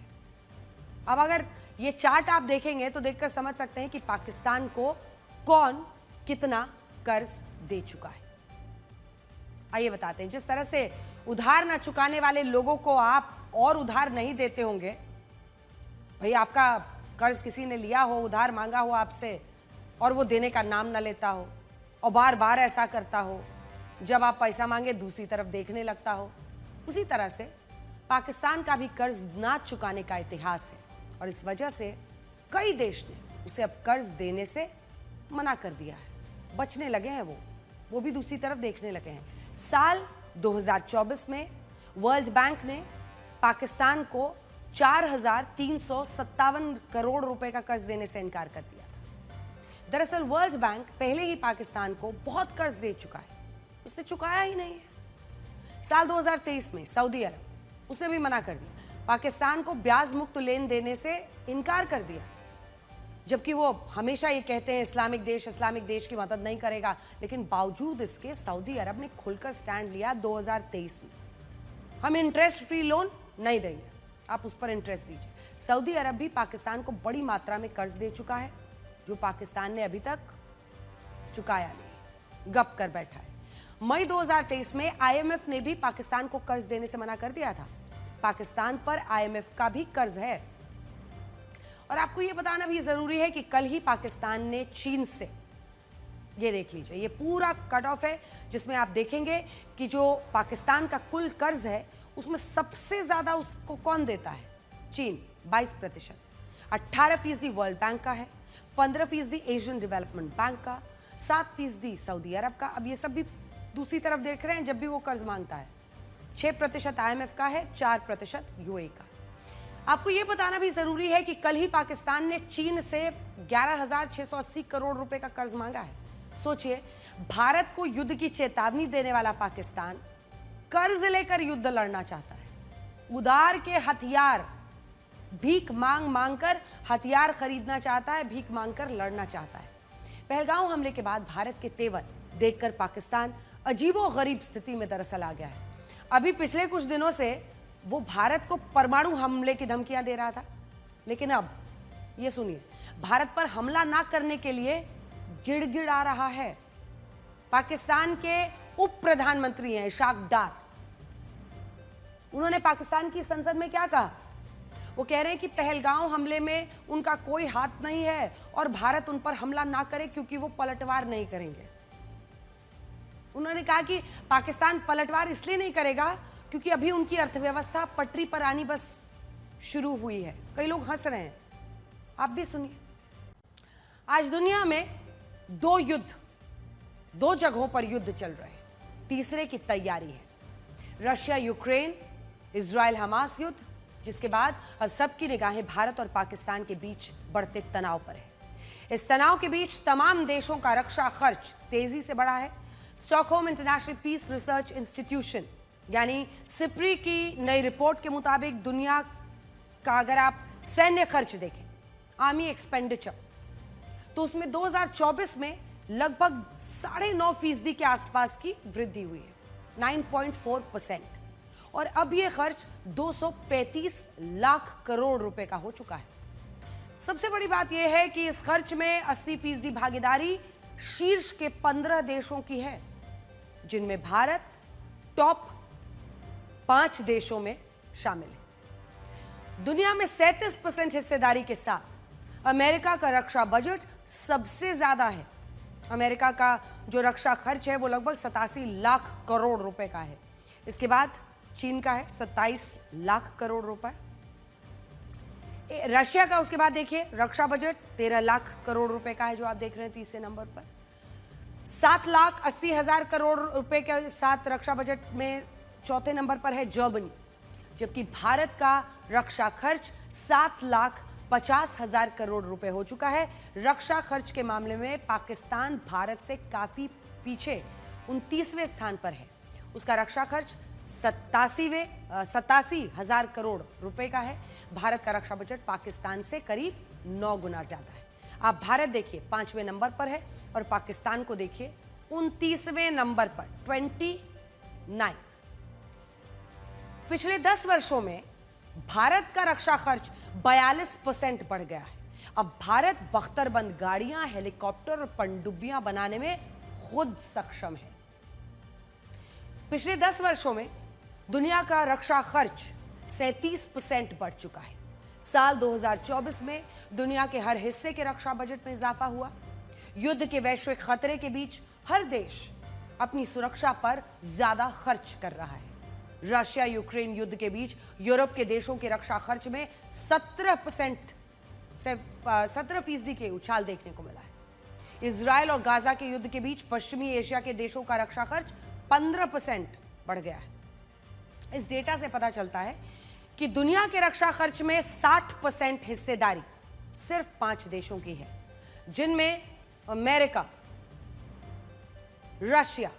अब अगर ये चार्ट आप देखेंगे तो देखकर समझ सकते हैं कि पाकिस्तान को कौन कितना कर्ज दे चुका है। आइए बताते हैं, जिस तरह से उधार ना चुकाने वाले लोगों को आप और उधार नहीं देते होंगे। भाई आपका कर्ज किसी ने लिया हो, उधार मांगा हो आपसे और वो देने का नाम ना लेता हो और बार बार ऐसा करता हो, जब आप पैसा मांगे दूसरी तरफ देखने लगता हो, उसी तरह से पाकिस्तान का भी कर्ज ना चुकाने का इतिहास है और इस वजह से कई देश ने उसे अब कर्ज देने से मना कर दिया है। बचने लगे हैं वो भी दूसरी तरफ देखने लगे हैं। साल 2024 में वर्ल्ड बैंक ने पाकिस्तान को 4,357 करोड़ रुपए का कर्ज देने से इनकार कर दिया था। दरअसल वर्ल्ड बैंक पहले ही पाकिस्तान को बहुत कर्ज दे चुका है, उसने चुकाया ही नहीं है। साल 2023 में सऊदी अरब उसने भी मना कर दिया, पाकिस्तान को ब्याज मुक्त लेन देने से इनकार कर दिया, जबकि वो हमेशा ये कहते हैं इस्लामिक देश की मदद नहीं करेगा। लेकिन बावजूद इसके सऊदी अरब ने खुलकर स्टैंड लिया 2023 में, हम इंटरेस्ट फ्री लोन नहीं देंगे, आप उस पर इंटरेस्ट दीजिए। सऊदी अरब भी पाकिस्तान को बड़ी मात्रा में कर्ज दे चुका है, जो पाकिस्तान ने अभी तक चुकाया नहीं, गप कर बैठा है। मई 2023 में IMF ने भी पाकिस्तान को कर्ज देने से मना कर दिया था। पाकिस्तान पर IMF का भी कर्ज है। और आपको यह बताना भी जरूरी है कि कल ही पाकिस्तान ने चीन से, ये देख लीजिए, ये पूरा कट ऑफ है जिसमें आप देखेंगे कि जो पाकिस्तान का कुल कर्ज है उसमें सबसे ज्यादा उसको कौन देता है? चीन 22%, 18% वर्ल्ड बैंक का है, 15% एशियन डेवलपमेंट बैंक का, 7% सऊदी अरब का। अब ये सब भी दूसरी तरफ देख रहे हैं जब भी वो कर्ज मांगता है। 6% IMF का है, 4% UAE का। आपको यह बताना भी जरूरी है कि कल ही पाकिस्तान ने चीन से 11,680 करोड़ रुपए का कर्ज मांगा है। सोचिए, भारत को युद्ध की चेतावनी देने वाला पाकिस्तान कर्ज लेकर युद्ध लड़ना चाहता है। उधार के हथियार भीख मांग मांग कर हथियार खरीदना चाहता है, भीख मांगकर लड़ना चाहता है। पहलगाम हमले के बाद भारत के तेवर देखकर पाकिस्तान अजीबोगरीब स्थिति में दरअसल आ गया है। अभी पिछले कुछ दिनों से वो भारत को परमाणु हमले की धमकियां दे रहा था, लेकिन अब ये सुनिए, भारत पर हमला ना करने के लिए गिड़गिड़ा रहा है। पाकिस्तान के उप प्रधानमंत्री हैं इशाक डार, उन्होंने पाकिस्तान की संसद में क्या कहा? वो कह रहे हैं कि पहलगाम हमले में उनका कोई हाथ नहीं है और भारत उन पर हमला ना करे क्योंकि वो पलटवार नहीं करेंगे। उन्होंने कहा कि पाकिस्तान पलटवार इसलिए नहीं करेगा क्योंकि अभी उनकी अर्थव्यवस्था पटरी पर आनी बस शुरू हुई है। कई लोग हंस रहे हैं, आप भी सुनिए। आज दुनिया में दो जगहों पर युद्ध चल रहे हैं, तीसरे की तैयारी है। रशिया यूक्रेन, इजराइल हमास युद्ध, जिसके बाद अब सबकी निगाहें भारत और पाकिस्तान के बीच बढ़ते तनाव पर है। इस तनाव के बीच तमाम देशों का रक्षा खर्च तेजी से बढ़ा है। Stockholm international peace research institution यानी सिप्री की नई रिपोर्ट के मुताबिक दुनिया का अगर आप सैन्य खर्च देखें, आर्मी एक्सपेंडिचर, तो उसमें 2024 में लगभग 9.5% के आसपास की वृद्धि हुई है, 9.4%, और अब यह खर्च 235 लाख करोड़ रुपए का हो चुका है। सबसे बड़ी बात यह है कि इस खर्च में 80% भागीदारी शीर्ष के 15 देशों की है, जिनमें भारत टॉप 5 देशों में शामिल है। दुनिया में 37% हिस्सेदारी के साथ अमेरिका का रक्षा बजट सबसे ज्यादा है। अमेरिका का जो रक्षा खर्च है वो लगभग 87 लाख करोड़ रुपए का है। इसके बाद चीन का है 27 लाख करोड़ रुपए। रशिया का उसके बाद देखिए रक्षा बजट 13 लाख करोड़ रुपए का है, जो आप देख रहे हैं तीसरे नंबर पर। 7,80,000 करोड़ रुपए के साथ रक्षा बजट में चौथे नंबर पर है जर्मनी, जबकि भारत का रक्षा खर्च 7,50,000 करोड़ रुपए हो चुका है। रक्षा खर्च के मामले में पाकिस्तान भारत से काफी पीछे 29वें स्थान पर है। उसका रक्षा खर्च 87,000 करोड़ रुपए का है। भारत का रक्षा बजट पाकिस्तान से करीब 9 गुना ज्यादा है। आप भारत देखिए 5वें नंबर पर है और पाकिस्तान को देखिए 29वें नंबर पर 29। पिछले 10 वर्षों में भारत का रक्षा खर्च 42% बढ़ गया है। अब भारत बख्तरबंद गाड़ियां, हेलीकॉप्टर और पनडुब्बियां बनाने में खुद सक्षम है। पिछले 10 वर्षों में दुनिया का रक्षा खर्च 37% बढ़ चुका है। साल 2024 में दुनिया के हर हिस्से के रक्षा बजट में इजाफा हुआ। युद्ध के वैश्विक खतरे के बीच हर देश अपनी सुरक्षा पर ज्यादा खर्च कर रहा है। रशिया यूक्रेन युद्ध के बीच यूरोप के देशों के रक्षा खर्च में 17% के उछाल देखने को मिला है। इजराइल और गाजा के युद्ध के बीच पश्चिमी एशिया के देशों का रक्षा खर्च 15% बढ़ गया है। इस डेटा से पता चलता है कि दुनिया के रक्षा खर्च में 60% हिस्सेदारी सिर्फ 5 देशों की है, जिनमें अमेरिका, रशिया,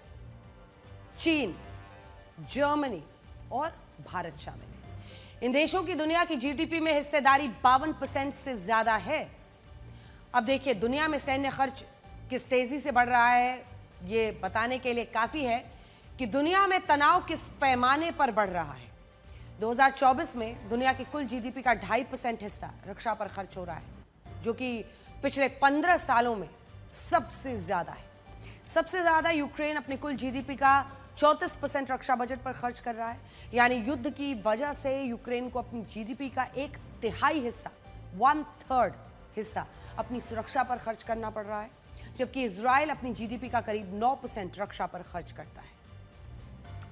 चीन, जर्मनी और भारत शामिल है। इन देशों की दुनिया की जीडीपी में हिस्सेदारी 52% से ज्यादा है। अब देखिए दुनिया में सैन्य खर्च किस तेजी से बढ़ रहा है, ये बताने के लिए काफी है कि दुनिया में तनाव किस पैमाने पर बढ़ रहा है। 2024 में दुनिया की कुल जीडीपी का 2.5% हिस्सा रक्षा पर खर्च हो रहा है, जो कि पिछले 15 सालों में सबसे ज्यादा है। सबसे ज्यादा यूक्रेन अपने कुल जीडीपी का 34% रक्षा बजट पर खर्च कर रहा है। यानी युद्ध की वजह से यूक्रेन को अपनी जीडीपी का 1/3 हिस्सा, 1/3 हिस्सा अपनी सुरक्षा पर खर्च करना पड़ रहा है, जबकि इजराइल अपनी जीडीपी का करीब 9% रक्षा पर खर्च करता है।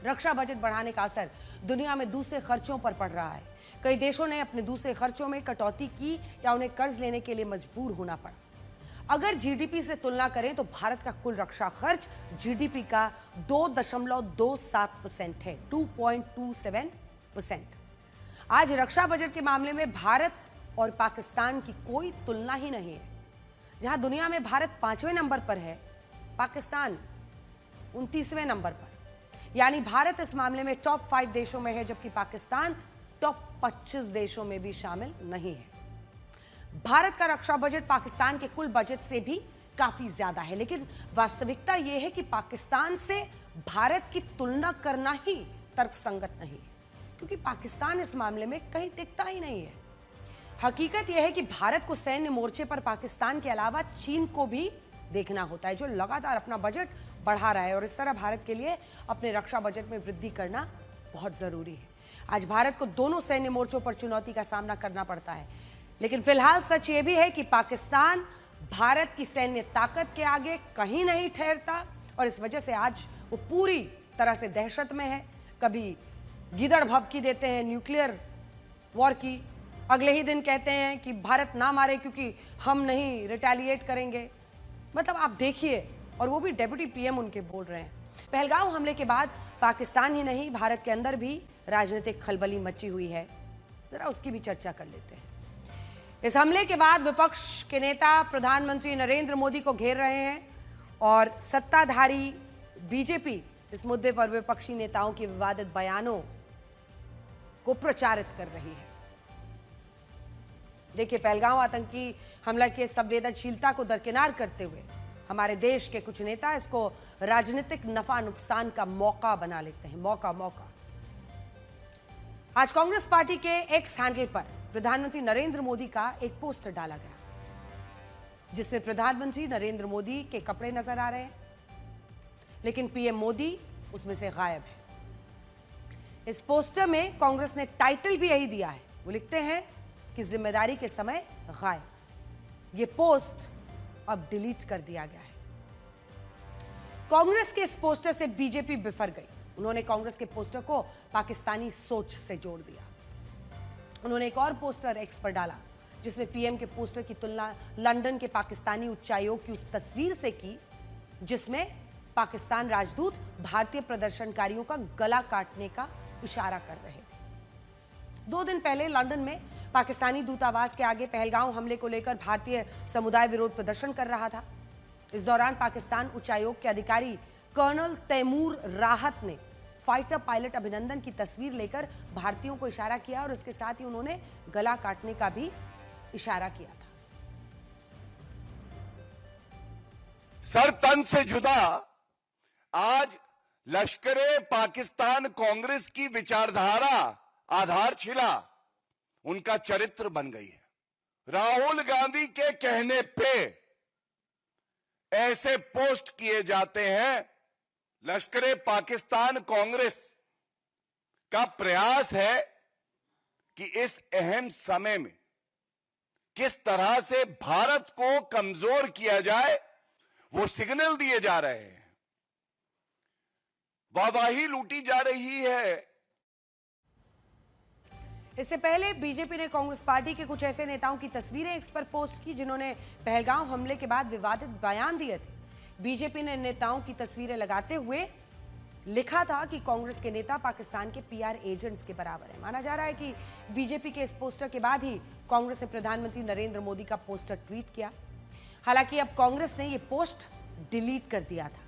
रक्षा बजट बढ़ाने का असर दुनिया में दूसरे खर्चों पर पड़ रहा है। कई देशों ने अपने दूसरे खर्चों में कटौती की या उन्हें कर्ज लेने के लिए मजबूर होना पड़ा। अगर जीडीपी से तुलना करें तो भारत का कुल रक्षा खर्च जीडीपी का 2.27% है, 2.27%। आज रक्षा बजट के मामले में भारत और पाकिस्तान की कोई तुलना ही नहीं है। जहां दुनिया में भारत 5वें नंबर पर है, पाकिस्तान 29वें नंबर पर। यानी भारत इस मामले में टॉप 5 देशों में है, जबकि पाकिस्तान टॉप 25 देशों में भी शामिल नहीं है। भारत का रक्षा बजट पाकिस्तान के कुल बजट से भी काफी ज्यादा है, लेकिन वास्तविकता यह है कि पाकिस्तान से भारत की तुलना करना ही तर्कसंगत नहीं है, क्योंकि पाकिस्तान इस मामले में कहीं टिकता ही नहीं है। हकीकत यह है कि भारत को सैन्य मोर्चे पर पाकिस्तान के अलावा चीन को भी देखना होता है, जो लगातार अपना बजट बढ़ा रहा है, और इस तरह भारत के लिए अपने रक्षा बजट में वृद्धि करना बहुत जरूरी है। आज भारत को दोनों सैन्य मोर्चों पर चुनौती का सामना करना पड़ता है, लेकिन फिलहाल सच ये भी है कि पाकिस्तान भारत की सैन्य ताकत के आगे कहीं नहीं ठहरता, और इस वजह से आज वो पूरी तरह से दहशत में है। कभी गिदड़ भभकी देते हैं न्यूक्लियर वॉर की, अगले ही दिन कहते हैं कि भारत ना मारे क्योंकि हम नहीं रिटेलिएट करेंगे। मतलब आप देखिए, और वो भी डेप्यूटी पीएम उनके बोल रहे हैं। पहलगाम हमले के बाद पाकिस्तान ही नहीं, भारत के अंदर भी राजनीतिक खलबली मची हुई है। जरा उसकी भी चर्चा कर लेते हैं। इस हमले के बाद विपक्ष के नेता प्रधानमंत्री नरेंद्र मोदी को घेर रहे हैं, और सत्ताधारी बीजेपी इस मुद्दे पर विपक्षी नेताओं के विवादित बयानों को प्रचारित कर रही है। देखिए, पहलगाम आतंकी हमला की संवेदनशीलता को दरकिनार करते हुए हमारे देश के कुछ नेता इसको राजनीतिक नफा नुकसान का मौका बना लेते हैं। मौका। आज कांग्रेस पार्टी के एक्स हैंडल पर प्रधानमंत्री नरेंद्र मोदी का एक पोस्टर डाला गया, जिसमें प्रधानमंत्री नरेंद्र मोदी के कपड़े नजर आ रहे हैं, लेकिन पीएम मोदी उसमें से गायब है। इस पोस्टर में कांग्रेस ने टाइटल भी यही दिया है। वो लिखते हैं कि जिम्मेदारी के समय गायब। ये पोस्ट अब डिलीट कर दिया गया है। कांग्रेस के इस पोस्टर से बीजेपी बिफर गई। उन्होंने कांग्रेस के पोस्टर को पाकिस्तानी सोच से जोड़ दिया। उन्होंने एक और पोस्टर एक्स पर डाला, जिसमें पीएम के पोस्टर की तुलना लंदन के पाकिस्तानी उच्चायोग की उस तस्वीर से की जिसमें पाकिस्तान राजदूत भारतीय प्रदर्शनकारियों का गला काटने का इशारा कर रहे थे। 2 दिन पहले लंदन में पाकिस्तानी दूतावास के आगे पहलगांव हमले को लेकर भारतीय समुदाय विरोध प्रदर्शन कर रहा था। इस दौरान पाकिस्तान उच्चायोग के अधिकारी कर्नल तैमूर राहत ने फाइटर पायलट अभिनंदन की तस्वीर लेकर भारतीयों को इशारा किया और इसके साथ ही उन्होंने गला काटने का भी इशारा किया था। सर तन से जुदा आज लश्करे पाकिस्तान कांग्रेस की विचारधारा आधारशिला उनका चरित्र बन गई है। राहुल गांधी के कहने पे ऐसे पोस्ट किए जाते हैं। लश्करे पाकिस्तान कांग्रेस का प्रयास है कि इस अहम समय में किस तरह से भारत को कमजोर किया जाए, वो सिग्नल दिए जा रहे हैं, वाहवाही लूटी जा रही है। इससे पहले बीजेपी ने कांग्रेस पार्टी के कुछ ऐसे नेताओं की तस्वीरें एक्स पर पोस्ट की जिन्होंने पहलगांव हमले के बाद विवादित बयान दिए थे। बीजेपी ने नेताओं की तस्वीरें लगाते हुए लिखा था कि कांग्रेस के नेता पाकिस्तान के पीआर एजेंट्स के बराबर है। माना जा रहा है कि बीजेपी के इस पोस्टर के बाद ही कांग्रेस ने प्रधानमंत्री नरेंद्र मोदी का पोस्टर ट्वीट किया। हालांकि अब कांग्रेस ने यह पोस्ट डिलीट कर दिया था।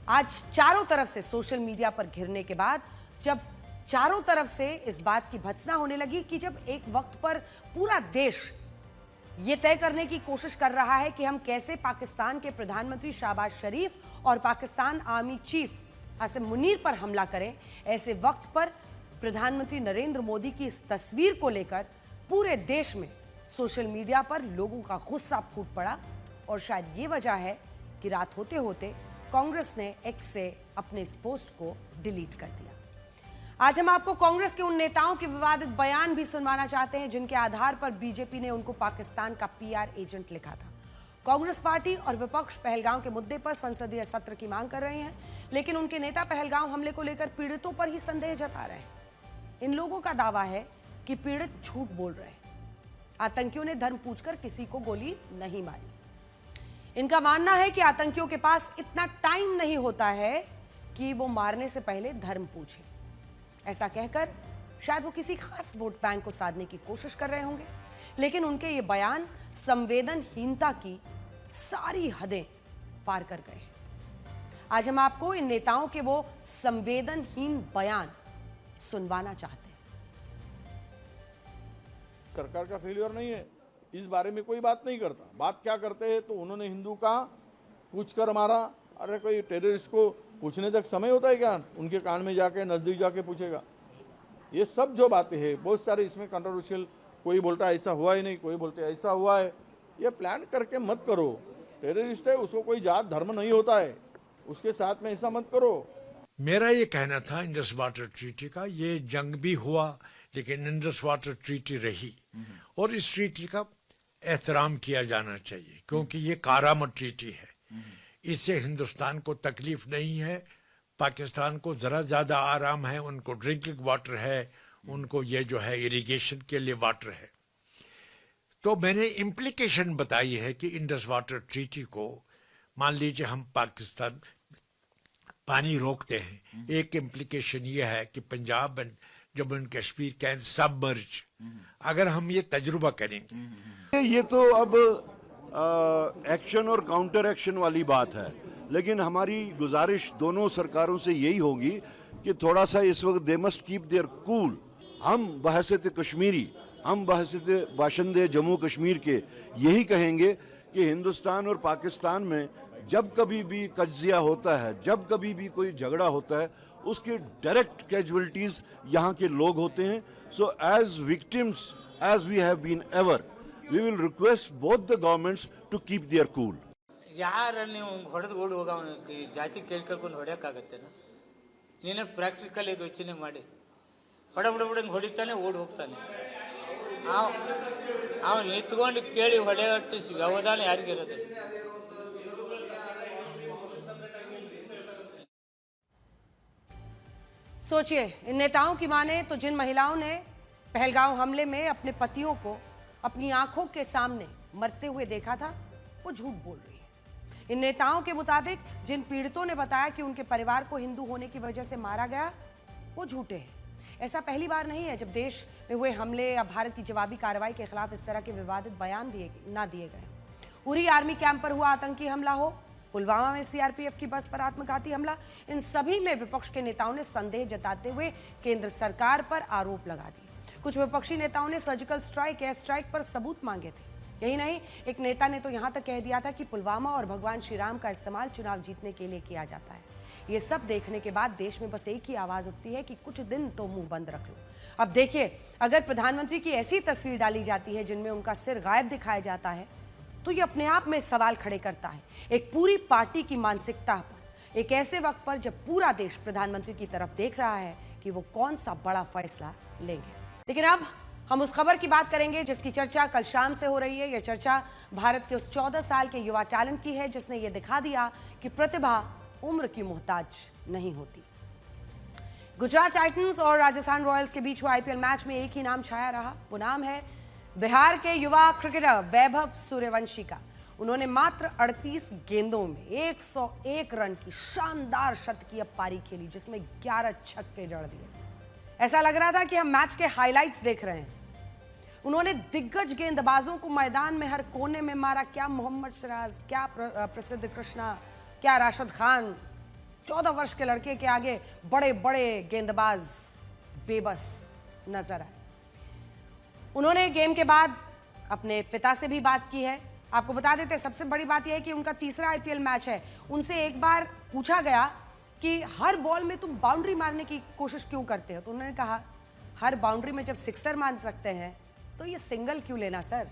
आज चारों तरफ से सोशल मीडिया पर घिरने के बाद जब चारों तरफ से इस बात की भत्सना होने लगी कि जब एक वक्त पर पूरा देश ये तय करने की कोशिश कर रहा है कि हम कैसे पाकिस्तान के प्रधानमंत्री शहबाज शरीफ और पाकिस्तान आर्मी चीफ आसिम मुनीर पर हमला करें, ऐसे वक्त पर प्रधानमंत्री नरेंद्र मोदी की इस तस्वीर को लेकर पूरे देश में सोशल मीडिया पर लोगों का गुस्सा फूट पड़ा और शायद ये वजह है कि रात होते होते कांग्रेस ने एक्स से अपने इस पोस्ट को डिलीट कर दिया। आज हम आपको कांग्रेस के उन नेताओं के विवादित बयान भी सुनवाना चाहते हैं जिनके आधार पर बीजेपी ने उनको पाकिस्तान का पीआर एजेंट लिखा था। कांग्रेस पार्टी और विपक्ष पहलगांव के मुद्दे पर संसदीय सत्र की मांग कर रहे हैं, लेकिन उनके नेता पहलगांव हमले को लेकर पीड़ितों पर ही संदेह जता रहे हैं। इन लोगों का दावा है कि पीड़ित झूठ बोल रहे हैं। आतंकियों ने धर्म पूछकर किसी को गोली नहीं मारी। इनका मानना है कि आतंकियों के पास इतना टाइम नहीं होता है कि वो मारने से पहले धर्म पूछे। ऐसा कहकर शायद वो किसी खास वोट बैंक को साधने की कोशिश कर रहे होंगे, लेकिन उनके ये बयान संवेदनहीनता की सारी हदें पार कर गए। आज हम आपको इन नेताओं के वो संवेदनहीन बयान सुनवाना चाहते हैं। सरकार का फेलियर नहीं है, इस बारे में कोई बात नहीं करता। बात क्या करते हैं तो उन्होंने हिंदू का पूछकर मारा। अरे कोई टेररिस्ट को पूछने तक समय होता है क्या? उनके कान में जाके नजदीक जाके पूछेगा। ये सब जो बातें हैं बहुत सारे इसमें कंट्रोवर्शियल, कोई बोलता है ऐसा हुआ ही नहीं, कोई बोलते ऐसा हुआ है। ये प्लान करके मत करो। टेररिस्ट है, उसको कोई जात धर्म नहीं होता है, उसके साथ में ऐसा मत करो। मेरा ये कहना था इंडस वाटर ट्रीटी का, ये जंग भी हुआ लेकिन इंडस वाटर ट्रीटी रही और इस ट्रीटी का एहतराम किया जाना चाहिए क्योंकि ये कारामत ट्रीटी है। इससे हिंदुस्तान को तकलीफ नहीं है, पाकिस्तान को जरा ज्यादा आराम है, उनको ड्रिंकिंग वाटर है, उनको ये जो है इरिगेशन के लिए वाटर है। तो मैंने इम्प्लीकेशन बताई है कि इंडस वाटर ट्रीटी को मान लीजिए हम पाकिस्तान पानी रोकते हैं, एक इम्प्लीकेशन ये है कि Punjab and Jammu and Kashmir can submerge. अगर हम ये तजुर्बा करेंगे, ये तो अब एक्शन और काउंटर एक्शन वाली बात है, लेकिन हमारी गुजारिश दोनों सरकारों से यही होगी कि थोड़ा सा इस वक्त they must keep their cool. हम बहसत कश्मीरी, हम बहसत बाशिंदे जम्मू कश्मीर के यही कहेंगे कि हिंदुस्तान और पाकिस्तान में जब कभी भी कज्जिया होता है, जब कभी भी कोई झगड़ा होता है, उसके डायरेक्ट कैजुअलिटीज यहाँ के लोग होते हैं। So as victims as we have been ever, we will request both the governments to keep their cool. ಯಾರ ನೀವು ಹೊಡೆದು ಓಡಿ ಹೋಗ ಜಾತಿ ಕೇಳ್ಕೊಂಡು ಹೊಡೆಯೋಕ್ಕಾಗತ್ತೇನ? ನೀನೇ ಪ್ರಾಕ್ಟಿಕಲ್ ಇದು ಯೋಚನೆ ಮಾಡಿ. ಹೊಡಬುಡಂಗೆ ಹೊಡಿತಾನೆ, ಓಡಿ ಹೋಗ್ತಾನೆ. ಅವ್ನು ನಿಂತ್ಕೊಂಡು ಕೇಳಿ ಹೊಡೆಯಟ್ಟು ವ್ಯವಧಾನ ಯಾರಿಗಿರೋದು? सोचिए, इन नेताओं की माने तो जिन महिलाओं ने पहलगांव हमले में अपने पतियों को अपनी आंखों के सामने मरते हुए देखा था, वो झूठ बोल रही है। इन नेताओं के मुताबिक जिन पीड़ितों ने बताया कि उनके परिवार को हिंदू होने की वजह से मारा गया, वो झूठे हैं। ऐसा पहली बार नहीं है जब देश में हुए हमले या भारत की जवाबी कार्रवाई के खिलाफ इस तरह के विवादित बयान दिए गए। उरी आर्मी कैंप पर हुआ आतंकी हमला हो, पुलवामा में सीआरपीएफ की बस पर आत्मघाती हमला, इन सभी में विपक्ष के नेताओं ने संदेह जताते हुए केंद्र सरकार पर आरोप लगा दिए। कुछ विपक्षी नेताओं ने सर्जिकल स्ट्राइक, एयर स्ट्राइक पर सबूत मांगे थे। यही नहीं, एक नेता ने तो यहां तक कह दिया था कि पुलवामा और भगवान श्री राम का इस्तेमाल चुनाव जीतने के लिए किया जाता है। ये सब देखने के बाद देश में बस एक ही आवाज उठती है कि कुछ दिन तो मुंह बंद रख लो। अब देखिए, अगर प्रधानमंत्री की ऐसी तस्वीर डाली जाती है जिनमें उनका सिर गायब दिखाया जाता है, तो ये अपने आप में सवाल खड़े करता है एक पूरी पार्टी की मानसिकता पर, एक ऐसे वक्त पर जब पूरा देश प्रधानमंत्री की तरफ देख रहा है कि वो कौन सा बड़ा फैसला लेंगे। लेकिन अब हम उस खबर की बात करेंगे जिसकी चर्चा कल शाम से हो रही है। यह चर्चा भारत के उस 14 साल के युवा टैलेंट की है जिसने ये दिखा दिया कि प्रतिभा उम्र की मोहताज नहीं होती। गुजरात टाइटंस और राजस्थान रॉयल्स के बीच हुए आईपीएल मैच में एक ही नाम छाया रहा। वो नाम है बिहार के युवा क्रिकेटर वैभव सूर्यवंशी का। उन्होंने मात्र 38 गेंदों में 101 रन की शानदार शतकीय पारी खेली, जिसमें 11 छक्के जड़ दिए। ऐसा लग रहा था कि हम मैच के हाइलाइट्स देख रहे हैं। उन्होंने दिग्गज गेंदबाजों को मैदान में हर कोने में मारा। क्या मोहम्मद सिराज, क्या प्रसिद्ध कृष्णा, क्या राशिद खान। 14 वर्ष के लड़के के आगे बड़े बड़े गेंदबाज बेबस नजर आए। उन्होंने गेम के बाद अपने पिता से भी बात की है। आपको बता देते हैं, सबसे बड़ी बात यह है कि उनका तीसरा आईपीएल मैच है। उनसे एक बार पूछा गया कि हर बॉल में तुम बाउंड्री मारने की कोशिश क्यों करते हो, तो उन्होंने कहा हर बाउंड्री में जब सिक्सर मार सकते हैं तो ये सिंगल क्यों लेना सर।